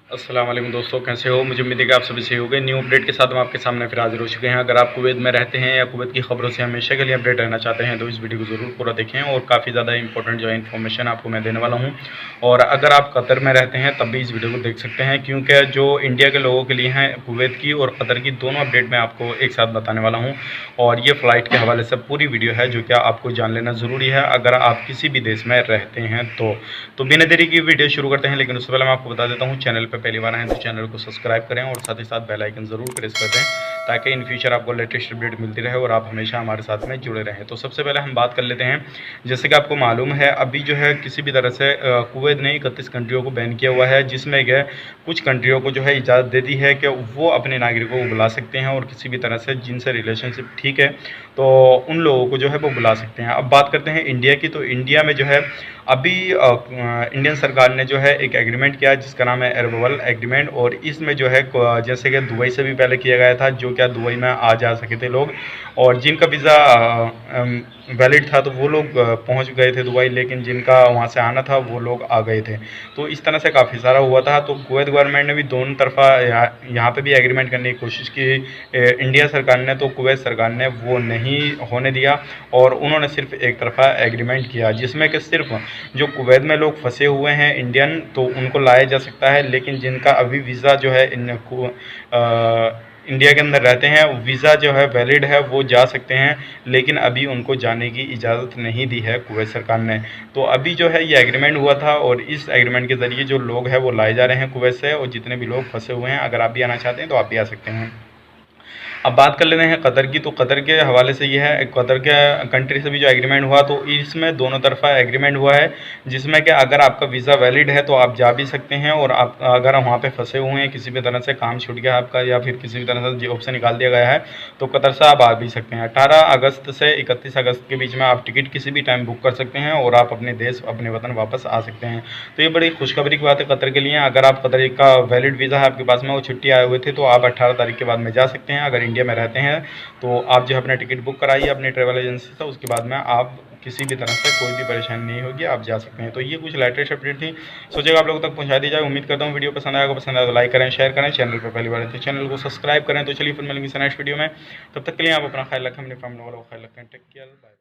अस्सलाम वालेकुम दोस्तों, कैसे हो? मुझे उम्मीद है कि आप सभी सही हो गए। न्यू अपडेट के साथ हम आपके सामने फिर हाजिर हो चुके हैं। अगर आप कुवैत में रहते हैं या कुवैत की खबरों से हमेशा के लिए अपडेट रहना चाहते हैं तो इस वीडियो को ज़रूर पूरा देखें और काफ़ी ज़्यादा इंपॉर्टेंट जो है इन्फॉर्मेशन आपको मैं देने वाला हूं। और अगर आप कतर में रहते हैं तब भी इस वीडियो को देख सकते हैं, क्योंकि जो इंडिया के लोगों के लिए हैं कुवैत की और कतर की दोनों अपडेट मैं आपको एक साथ बताने वाला हूँ। और ये फ़्लाइट के हवाले से पूरी वीडियो है जो कि आपको जान लेना ज़रूरी है अगर आप किसी भी देश में रहते हैं तो बिना देरी की वीडियो शुरू करते हैं। लेकिन उससे पहले मैं आपको बता देता हूँ, चैनल पर पहली बार आए तो चैनल को सब्सक्राइब करें और साथ ही साथ बेल आइकन ज़रूर प्रेस कर दें ताकि इन फ्यूचर आपको लेटेस्ट अपडेट मिलती रहे और आप हमेशा हमारे साथ में जुड़े रहें। तो सबसे पहले हम बात कर लेते हैं, जैसे कि आपको मालूम है अभी जो है किसी भी तरह से कुवैत ने 31 कंट्रियों को बैन किया हुआ है, जिसमें कि कुछ कंट्रियों को जो है इजाज़त दे दी है कि वो अपने नागरिकों को बुला सकते हैं और किसी भी तरह से जिनसे रिलेशनशिप ठीक है तो उन लोगों को जो है वो बुला सकते हैं। अब बात करते हैं इंडिया की, तो इंडिया में जो है अभी इंडियन सरकार ने जो है एक एग्रीमेंट किया जिसका नाम है एयर बबल एग्रीमेंट। और इसमें जो है जैसे कि दुबई से भी पहले किया गया था, जो क्या दुबई में आ जा सके थे लोग और जिनका वीज़ा वैलिड था तो वो लोग पहुंच गए थे दुबई, लेकिन जिनका वहां से आना था वो लोग आ गए थे। तो इस तरह से काफ़ी सारा हुआ था। तो कुवैत गवर्नमेंट ने भी दोनों तरफा यहाँ पे भी एग्रीमेंट करने की कोशिश की। इंडिया सरकार ने तो कुवैत सरकार ने वो नहीं होने दिया और उन्होंने सिर्फ एक तरफा एग्रीमेंट किया, जिसमें कि सिर्फ जो कुवैत में लोग फंसे हुए हैं इंडियन तो उनको लाया जा सकता है, लेकिन जिनका अभी वीज़ा जो है इंडिया के अंदर रहते हैं वीज़ा जो है वैलिड है वो जा सकते हैं, लेकिन अभी उनको जाने की इजाज़त नहीं दी है कुवैत सरकार ने। तो अभी जो है ये एग्रीमेंट हुआ था और इस एग्रीमेंट के ज़रिए जो लोग हैं वो लाए जा रहे हैं कुवैत से, और जितने भी लोग फंसे हुए हैं अगर आप भी आना चाहते हैं तो आप भी आ सकते हैं। अब बात कर लेते हैं कतर की, तो कतर के हवाले से ये है, कतर के कंट्री से भी जो एग्रीमेंट हुआ तो इसमें दोनों तरफा एग्रीमेंट हुआ है, जिसमें कि अगर आपका वीज़ा वैलिड है तो आप जा भी सकते हैं और आप अगर वहाँ पे फंसे हुए हैं किसी भी तरह से काम छूट गया आपका या फिर किसी भी तरह से जॉब से निकाल दिया गया है तो कतर से आप आ भी सकते हैं। 18 अगस्त से 31 अगस्त के बीच में आप टिकट किसी भी टाइम बुक कर सकते हैं और आप अपने देश अपने वतन वापस आ सकते हैं। तो ये बड़ी खुशखबरी की बात है कतर के लिए। अगर आप कतर का वैलिड वीज़ा है आपके पास में, वो छुट्टी आए हुए थे तो आप 18 तारीख के बाद में जा सकते हैं। अगर इंडिया में रहते हैं तो आप जो है अपना टिकट बुक कराइए अपनी ट्रैवल एजेंसी से, उसके बाद में आप किसी भी तरह से कोई भी परेशानी नहीं होगी, आप जा सकते हैं। तो ये कुछ लेटेस्ट अपडेट थी, सोचेगा आप लोगों तक पहुंचा दी जाए। उम्मीद करता हूँ वीडियो पसंद आएगा, पसंद आया तो लाइक करें, शेयर करें, चैनल पर पहली बार है तो चैनल को सब्सक्राइब करें। तो चलिए फिर मिलेंगे नेक्स्ट वीडियो में, तब तक के लिए आप अपना ख्याल रखें, अपने फैमिली वालों का ख्याल रखें। Take care, bye.